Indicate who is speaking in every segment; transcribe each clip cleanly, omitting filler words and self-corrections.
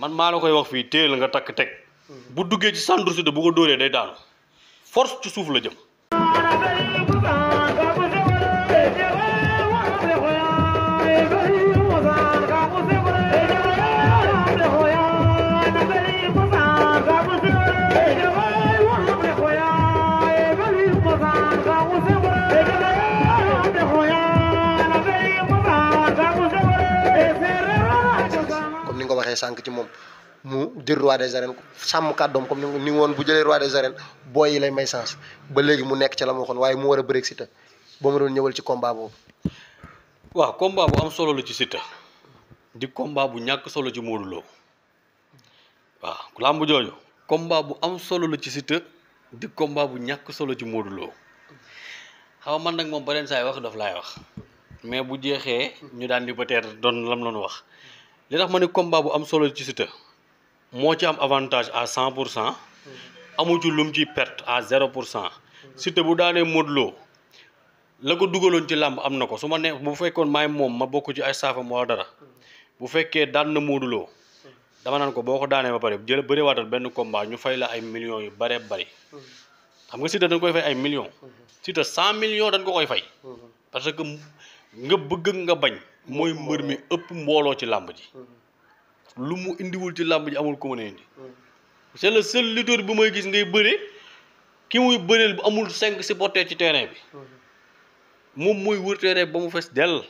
Speaker 1: man maa la koy wax fii téel nga takk teg bu duggee ci centre Siteu bu ko dóoree day daanu force ci suuf la jëm.
Speaker 2: comme ni nga ko waxee sànq ci moom mu jël roi des arènes sàmm kàddoom comme ni woon bu jëlee roi des arènes booy yi lay may sens ba léegi mu nekk ca la ma waxoon waaye mu war a bëreeg Siteu ba ma doon ñëwal ci combat boobu.
Speaker 1: waaw combat bu am solo la ci Siteu di combat bu ñàkk solo ci Modou Lo waaw làmb jooju combat bu am solo la ci Siteu di combat bu ñàkk solo ci Modou Lo xaw man nag moom beneen saa yi wax daf laay wax mais bu jeexee ñu daan di peut-être doon lam loonu wax li tax ma ne combat bu am solo ci Siteu moo ci am avantage à 100% amu ci lum ci perte à 0%. Siteu bu daanee Modou Lo la ko dugaloon ci làmb am na ko su ma nee bu fekkoon maay moom ma bokk ci ay saafam wala dara bu fekkee daan na Modou Lo dama naan ko boo ko daanee ba pare jël bëri waatal benn combat ñu fay la ay millions yu bare bari xam nga Siteu dañ koy fay ay millions Siteu 100 millions dañ ko koy fay parce que nga bëgg nga bañ mooy mbër mi ëpp mbooloo ci làmb ji lu mu indiwul ci làmb ji amul ko mën a indi c'est le seul lutteur bu may gis ngay bëre ki muy bëreel bu amul 5 supporters ci terrain bi moom mooy wër terrain ba mu fees dell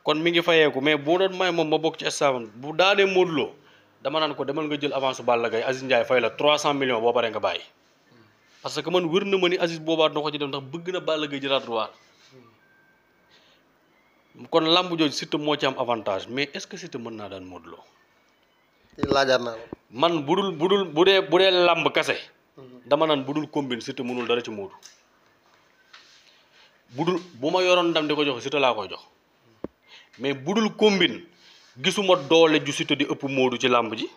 Speaker 1: kon mi ngi fayeeku mais boo doon may moom ma bokk ci stade bu daanee Modou Lo dama naan ko demal nga jël avance su Balla Gaye Aziz Ndiaye fay la 300 millions boo paree nga bàyyi parce que man wër na ma ni Aziz boobaa dina ko ci def ndax bëgg na Balla Gaye jëlaat roi kon làmb jooju Siteu moo ci am avantage mais est-ce que Siteu mën naa daan Modou Lo.
Speaker 2: laajaat naa la.
Speaker 1: man bu dee làmb kase. dama naan budul combine Siteu mënul dara ci Modou. bu ma yoroon ndam di ko jox Siteu laa koy jox mais budul combine gisuma doole ju Siteu di ëpp Modou ci làmb ji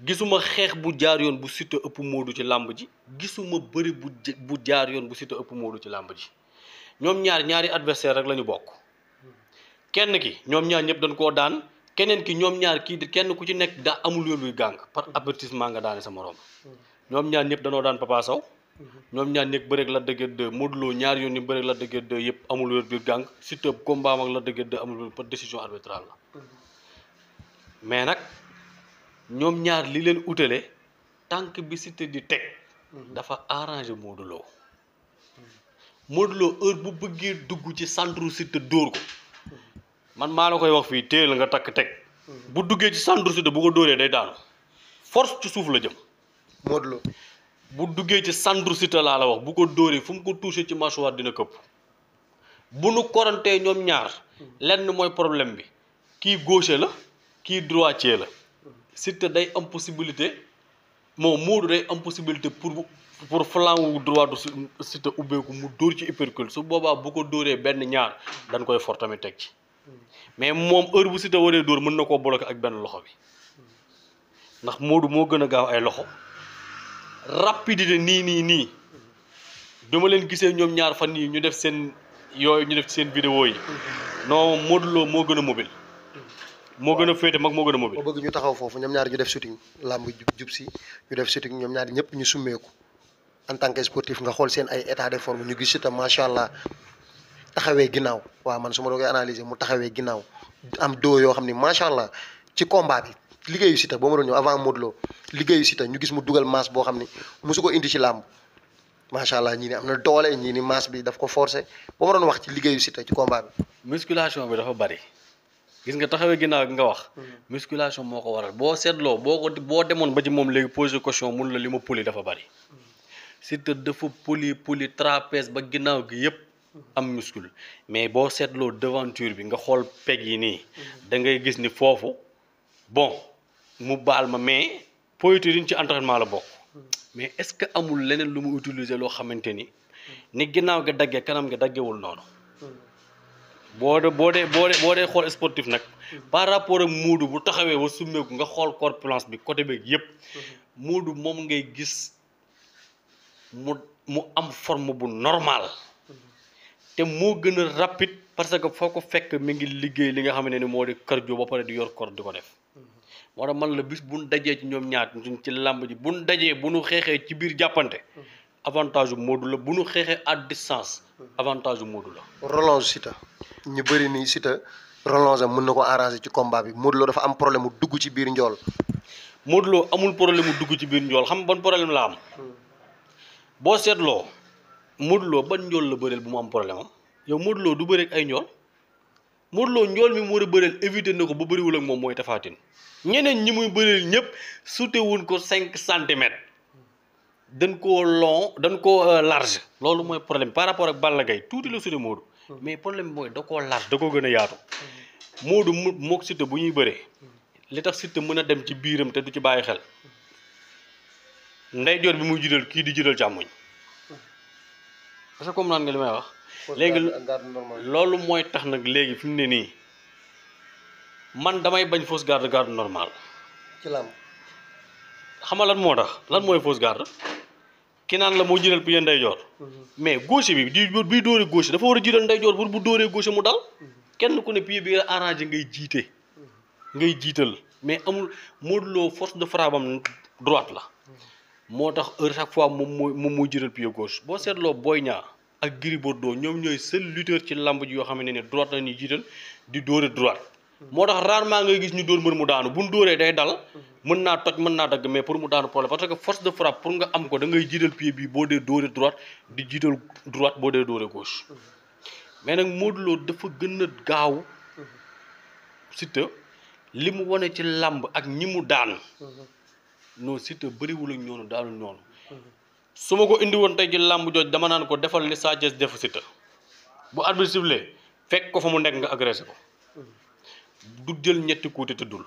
Speaker 1: gisuma xeex bu jaar yoon bu Siteu ëpp Modou ci làmb ji gisuma bëri bu jaar yoon bu Siteu ëpp Modou ci làmb ji ñoom ñaari adversaire rek la ñu bokk. kenn ki ñoom ñaar ñëpp dañ koo daan keneen ki ñoom ñaar kii kenn ku ci nekk daa amul yoon luy gàng par avertissement nga daane sa morom ñoom ñaar ñëpp danoo daan Papa Sow ñoom ñaar ñëpp bëreeg Lac de Guiers 2 Modou Lo ñaar yoon ñu bëreeg Lac de Guiers 2 yëpp amul yoon luy gàng Siteu combat ak Lac de Guiers 2 amul yoon par décision arbitrale la mais nag ñoom ñaar li leen utale tànk bi Siteu di teg dafa arrangé Modou Lo Modou Lo heure bu bëggee dugg ci centre Siteu dóor ko man maa la koy wax fii téel nga takk teg bu duggee ci centre Siteu bu ko dóoree day daanu force ci suuf la jëm.
Speaker 2: Modou Lo
Speaker 1: bu duggee ci centre Siteu laa la wax bu ko dóoree fu mu ko touché ci mâchoire dina këpp bu nu korantee ñoom ñaar lenn mooy problème bi kii gaucher la kii droitier la Siteu day am possibilité Modou day am possibilité pour flanc wu droit du Siteu ubbeeku mu dóor ci uppercut su boobaa bu ko dóoree benn ñaar dañ koy for tamit teg ci. mais moom heure bu Siteu waree dóor mën na koo bloquer ak benn loxo bi ndax Modou moo gën a gaaw ay loxo rapidité nii bi ma leen gisee ñoom ñaar fan yii ñu def seen yooyu ñu def seen vidéo yi non Modou Lo moo gën a mobile moo gën a féete mag moo gën a mobile.
Speaker 2: boo bëgg ñu taxaw foofu ñoom ñaar ñu def shooting làmb jub si ñu def shooting ñoom ñaar ñëpp ñu summeeku en tant que sportif nga xool seen ay état de forme ñu gis Siteu macha allah. taxawee ginnaaw waaw man su ma doon analyser mu taxawee ginnaaw am doo yoo xam ni macha allah ci combat bi liggéeyu Siteu boo ma doon ñëw avant Modou Lo liggéeyu Siteu ñu gis mu dugal masse boo xam ni mosu ko indi ci làmb macha allah ñii ni am na doole ñii ni masse bi daf ko forcé boo ma doon wax ci liggéeyu Siteu ci combat bi.
Speaker 1: musculation bi dafa bari gis nga taxawee ginnaaw gi nga wax. musculation moo ko waral boo seetloo boo demoon ba ci moom léegi posé question mun la li ma poli dafa bari Siteu dafa poli trapèze ba ginnaaw gi yëpp. am muscle mais boo seetloo devanture bi nga xool peg yi nii da ngay gis ni foofu bon mu baal ma mais poitrine ci entraînement la bokk mais est-ce que amul leneen lu mu utiliser loo xamante ni ginnaaw ga daggee kanam ga daggewul noonu boo dee xool sportif nag par rapport ak Modou bu taxawee ba summeeku nga xool corpulence bi côté beeg yépp Modou moom ngay gis mu am forme bu normal te moo gën a rapide parce que foo ko fekk mi ngi liggéey li nga xam ne ni moo di cardio ba pare di yor corps di ko def moo tax man la bis buñ dajee ci ñoom ñaar ci làmb ji buñ dajee bu ñu xeexee ci biir jàppante avantage bu Modou la bu ñu xeexee à distance avantage bu Modou la.
Speaker 2: relance Siteu ñu bëri nii Siteu relance am mën na ko arranger ci combat bi Modou Lo dafa am problème mu dugg ci biir njool.
Speaker 1: Modou Lo amul problème mu dugg ci biir njool xam ban problème la am boo seetloo Modou Lo ban njool la bëreel bu mu am problème am yow Modou Lo du bëreeg ay njool Modou Lo njool mi mu war a bëreel éviter na ko ba bëriwul ak moom mooy Tapha Tine ñeneen ñi muy bëreel ñëpp sutewuñ ko 5 centimètres dañ koo long dañ koo large loolu mooy problème par rapport ak Balla Gaye tuuti la sute Modou mais problème bi mooy da koo large da koo gën a yaatu Modou mu mook Siteu bu ñuy bëree li tax Siteu mën a dem ci biiram te du ci bàyyi xel ndeyjoor bi muy jiital kii di jiital càmmoñ parce que comme naan nga li may wax léegi loolu mooy tax nag léegi fi mu ne nii man damay bañ fausse garde normal
Speaker 2: ci làmb
Speaker 1: xam nga lan moo tax lan mooy fausse garde ki naan la moo jiital pied ndeyjoor mais gauche bi dóoree gauche dafa war a jiital ndeyjoor pour bu dóoree gauche mu dal kenn ku ne pied bi nga arrangé ngay jiital mais amul Modou Lo force de frappe am droite la moo tax chaque fois moom mooy jiital pied gauche boo seetloo Boy Niang ak Gris Bordeaux ñoom ñooy seul lutteur ci lamb ji yoo xam ne droite la ñuy jiital di dóore droite moo tax rarement ngay gis ñu dóor mbër mu daanu bu ñu dóoree day dal mën naa toj mën naa dagg mais pour mu daanu problème parce que force de frappe pour nga am ko da ngay jiital pied bi boo dee dóore droite di jiital droite boo dee dóore gauche mais nag Modou Lo dafa gën a gaaw Siteu li mu wane ci làmb ak ñi mu daan non Siteu bëriwul ak ñoonu daanu ñoonu su ma ko indi woon tey ci làmb jooj dama naan ko defal li Sa Thiès def Siteu bu arbitre sifflé fekk ko fa mu nekk nga agressé ko du jël ñetti kuute tëddul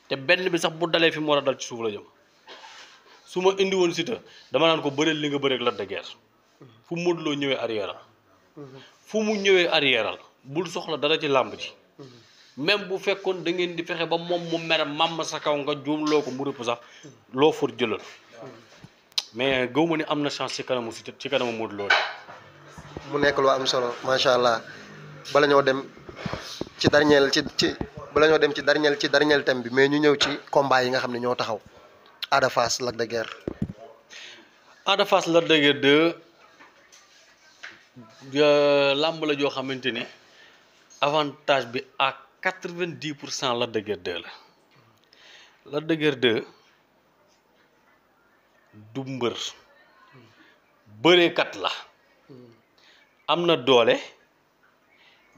Speaker 1: te benn bi sax bu dalee fi mu war a dal ci suuf la jëm su ma indi woon Siteu dama naan ko bëreel li nga bëreeg Lac de Guiers fu Modou Lo ñëwee arrière fu mu ñëwee arrière bul soxla dara ci làmb ji même bu fekkoon da ngeen di fexe ba moom mu mere màmm sa kaw nga juum loo ko mu rëpp sax loo for jëlal mais gëw ma ni am na chance ci kanamu Siteu ci kanamu Modou Lo
Speaker 2: mu nekk lu am solo macha allah bala ñoo dem ci dernier ci dernier thème bi mais ñu ñëw ci combat yi nga xam ne ñoo taxaw Ada Fass Lac de Guiers.
Speaker 1: Ada Fass Lac de Guiers 2 làmb la joo xamante ni avantage bi à 90% Lac de Guiers 2 la Lac de Guiers 2 du mbër bëreekat la am na doole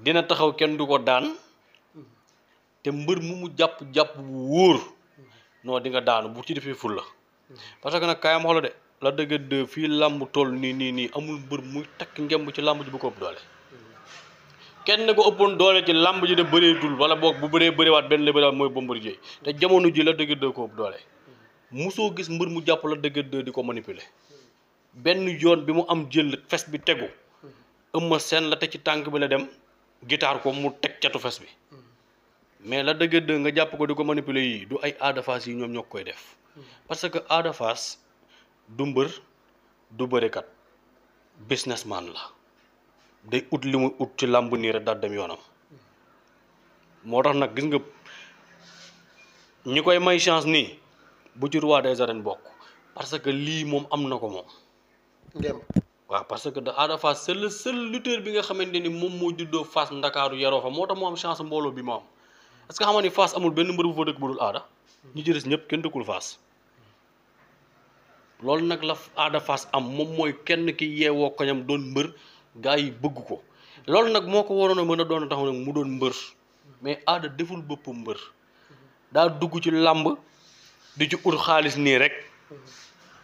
Speaker 1: dina taxaw kenn du ko daan te mbër mu jàpp bu wóor non di nga daanu bu ci defee ful la parce que nag kaayam xoolal de Lac de Guiers 2 fii làmb toll nii amul mbër muy takk ngemb ci làmb ji bu ko ëpp doole kenn ko ëppoon doole ci làmb ji de bëreetul wala boog bu bëreewaat benn la bëreewaat mooy Bombardier te jamono ji Lac de Guiers 2 ko ëpp doole musoo gis mbër mu jàpp Lac de Guiers 2 di ko manipuler benn yoon bi mu am jël fes bi tegu Eumeu Sène la te ci tànk bi la dem gitaar ko mu teg catu fes bi mais Lac de Guiers 2 nga jàpp ko di ko manipuler yi du ay Ada Fass yi ñoom ñoo koy def parce que Ada Fass du mbër du bërekat businessman la day ut li muy ut ci làmb nii rek daal dem yoonam moo tax nag gis nga ñi koy may chance nii bu ci roi des arènes bokk parce que lii moom am na ko moom.
Speaker 2: ngem
Speaker 1: waaw parce que Ada Fass c'est le seul lutteur bi nga xamante ni moom moo juddoo Fass Ndakaaru yaroo fa moo tax mu am chance mbooloo bi mu am est-ce que xam nga ni Fass amul benn mbër bu fa dëkk bu dul Ada ñi ci des ñëpp kenn dëkkul Fass loolu nag la Ada Fass am moom mooy kenn ki yeewoo koñam doon mbër gaa yi bëgg ko loolu nag moo ko waroon a mën a doon tax nag mu doon mbër mais Ada deful boppam mbër daa dugg ci làmb di ci ut xaalis nii rek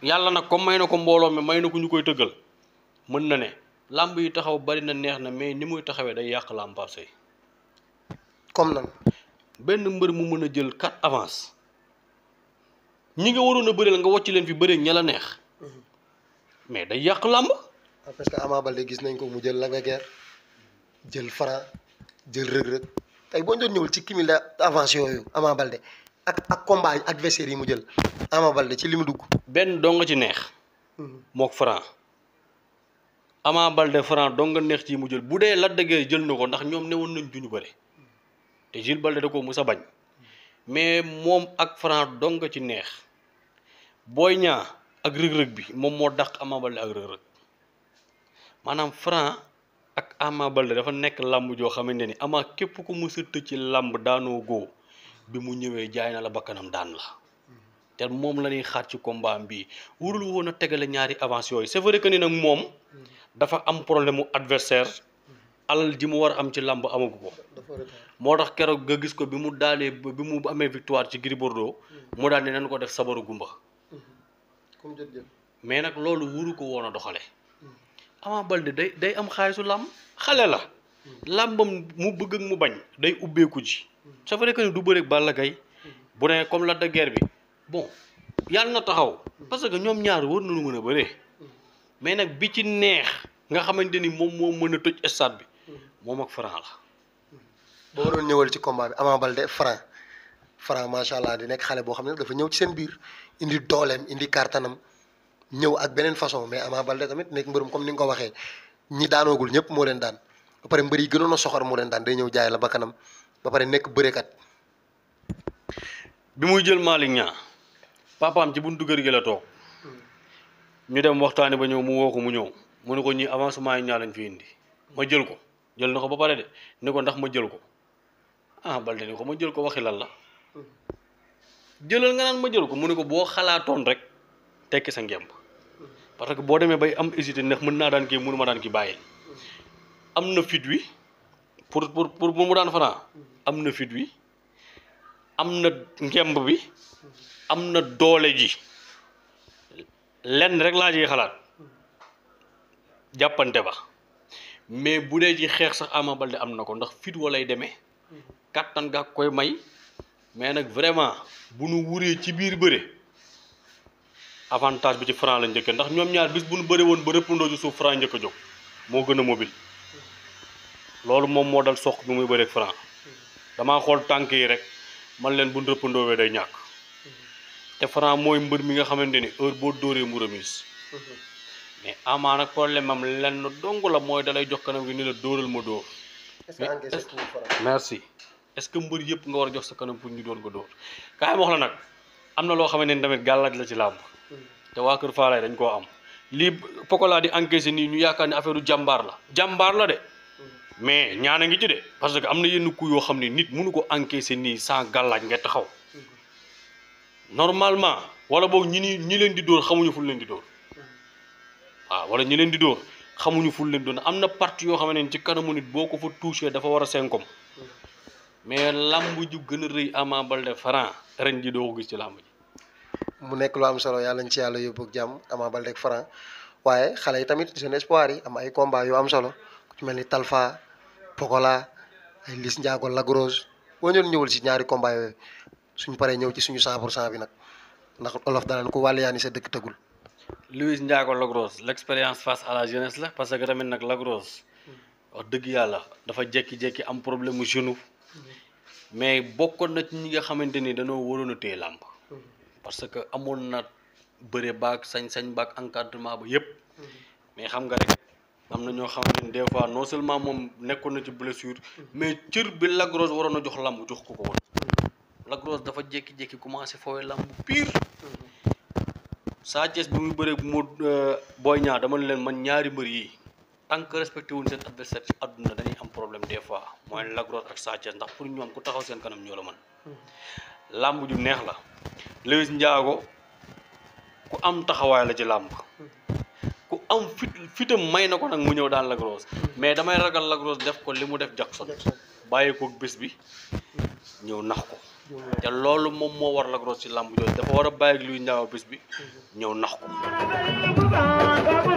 Speaker 1: yàlla nag comme may na ko mbooloo mi may na ko ñu koy tëggal mën na ne làmb yi taxaw bari na neex na mais ni muy taxawee day yàq làmb Pape Seye
Speaker 2: comme nan
Speaker 1: benn mbër mu mën a jël 4 avance ñi nga waroon a bëreel nga wàcc leen fi bëree ña la neex mais day yàq làmb
Speaker 2: parce que Ama Baldé gis nañ ko mu jël Lac de Guiers jël Franc jël rëg-rëg tey boo doon ñëwul ci cumul d'avance yooyu Ama Baldé ak combat yi adversaire yi mu jël Ama Baldé ci li mu dugg
Speaker 1: benn doo nga ci neex mook Franc Ama Baldé Franc doo nga neex ci mu jël bu dee Lac de Guiers jël na ko ndax ñoom newoon nañ duñu bëre te Jules Baldé da ko mus a bañ mais moom ak Franc dong nga ci neex Boy Niang ak rëg-rëg bi moom moo dàq Ama Baldé ak rëg-rëg maanaam Franc ak Ama Baldé dafa nekk làmb joo xamante ni Ama képp ku mu sëtt ci làmb daanoo góo bi mu ñëwee jaay na la bakkanam daan la te moom la ñuy xaar ci combat bi warul woon a tegale ñaari avance yooyu c'est vrai que ni nag moom dafa am problème mu adversaire alal ji mu war a am ci làmb amagu ko moo tax keroog nga gis ko bi mu daalee bi mu amee victoire ci Gris Bordeaux mu daal ne nañ ko def sabaru gumba mais nag loolu wuru ko woon a doxale Ama Baldé day am xaalisu làmb xale la làmbam mu bëgg ak mu bañ day ubbeeku ji c'est vrai que ni du bëreeg Balla Gaye bu ne comme Lac de Guiers bi bon yàlla na taxaw parce que ñoom ñaar war nañu mën a bëree mais nag bi ci neex nga xamante ni moom moo mën a tëj stade bi moom ak Franc la.
Speaker 2: boo doon ñëwal ci combat bi Ama Baldé Franc macha allah di nekk xale boo xam ne dafa ñëw ci seen biir indi dooleem indi kartanam ñëw ak beneen façon mais Ama Baldé tamit nekk mbërum comme ni nga ko waxee ñi daanoogul ñëpp moo leen daan ba pare mbër yi gënoon a soxor moo leen daan day ñëw jaay la ba kanam ba pare nekk bërekat.
Speaker 1: bi muy jël Malick Niang papaam ci buntu kër gi la toog ñu dem waxtaani ba ñëw mu woo ko mu ñëw mu ne ko ñii avancement yi ñaa lañ fi indi ma jël ko jël na ko ba pare de ni ko ndax ma jël ko ah Baldé ni ko ma jël ko waxi lan la jëlal nga naan ma jël ko mu ne ko boo xalaatoon rek tekki sa ngemb parce que boo demee bay am hésité ndax mën naa daan kii mënu ma daan ki bàyyil am na fit wi pour mu daan Franc am na fit wi am na ngemb bi am na doole ji lenn rek laa ciy xalaat jàppante ba mais bu dee ci xeex sax Ama Baldé am na ko ndax fit walay demee kattan nga koy may mais nag vraiment bu nu wuree ci biir bëre avantage bi ci Franc la njëkk ndax ñoom ñaar bis bu nu bëre woon ba rëppandoo ci suuf Franc njëkk a jóg moo gën a mobile loolu moom moo dal soq bi muy bëreeg Franc damaa xool tànk yi rek man leen bu nu rëppandoowee day ñàkk te Franc mooy mbër mi nga xamante ni heure boo dóoree mu remise mais Ama nag problème am lenn dong la mooy dalay jox kanam gi ni la dóoral ma dóor. merci est-ce que mbër yëpp nga war a jox sa kanam pour ñu doon ko dóor kaay ma wax la nag am na loo xamante ni tamit gàllaaj la ci làmb te waa Kër Faalaay dañ koo am lii Pokola di encaissé nii ñu yaakaar ne affaire u jàmbaar la de mais ñaana ngi ci de parce que am na yenn coup yoo xam ne nit mënu ko encaissé nii sans gàllaaj nga taxaw normalement wala boog ñi leen di dóor xamuñu fu leen di dóor waaw wala ñi leen di dóor xamuñu fu leen doon am na partie yoo xam ne ci kanamu nit boo ko fa touché dafa war a senkom mais lamb ju gën a rëy Ama Baldé Franc ren ji doo ko gis ci lamb ji.
Speaker 2: mu nekk lu am solo yàlla ñu ci yàlla yóbbu ak jàmm Ama Baldé ak Franc waaye xale yi tamit jeune espoir yi am ay combat yu am solo ku ci mel ni Talfa Pokola ay Liss Ndiago Lagrosse boo ñëwul ci ñaari combat yooyu suñ paree ñëw ci suñu 100% bi nag ndax olof danaan ko wàllu yaa ni sa dëkk tëggul.
Speaker 1: Liss Ndiago Lagrosse l'expérience face à la jeunesse la parce que tamit nag Lagrosse wax dëgg yàlla dafa jékki-jékki am problème mu genou mais bokkoon na ci ñi nga xamante ni dañoo waroon a téye làmb parce que amoon na bëre baag sañ-sañ baag encadrement ba yépp mais xam nga rek am na ñoo xamante ni des fois non seulement moom nekkoon na ci blessure mais cër bi Lagrosse waroon a jox làmb jox ko woon Lagrosse dafa jékki-jékki commencé fooy làmb pire Sa Thiès bi muy bëree mu Boy Niang dama leen man ñaari mbër yi tant que respecté wuñ seen adversaire ci àdduna dañuy am problème des fois mooy Lagrosse ak Sa Thiès ndax pour ñoom ku taxaw seen kanam ñoo la mën làmb ju neex la Liss Ndiago ku am taxawaay la ci làmb ku am fitam may na ko nag mu ñëw daan Lagrosse mais damay ragal Lagrosse def ko li mu def Jackson bàyyi ko bés bi ñëw nax ko te loolu moom moo war Lagrosse ci làmb jooju dafa war a bàyyi ak Liss Ndiago bés bi ñëw nax ko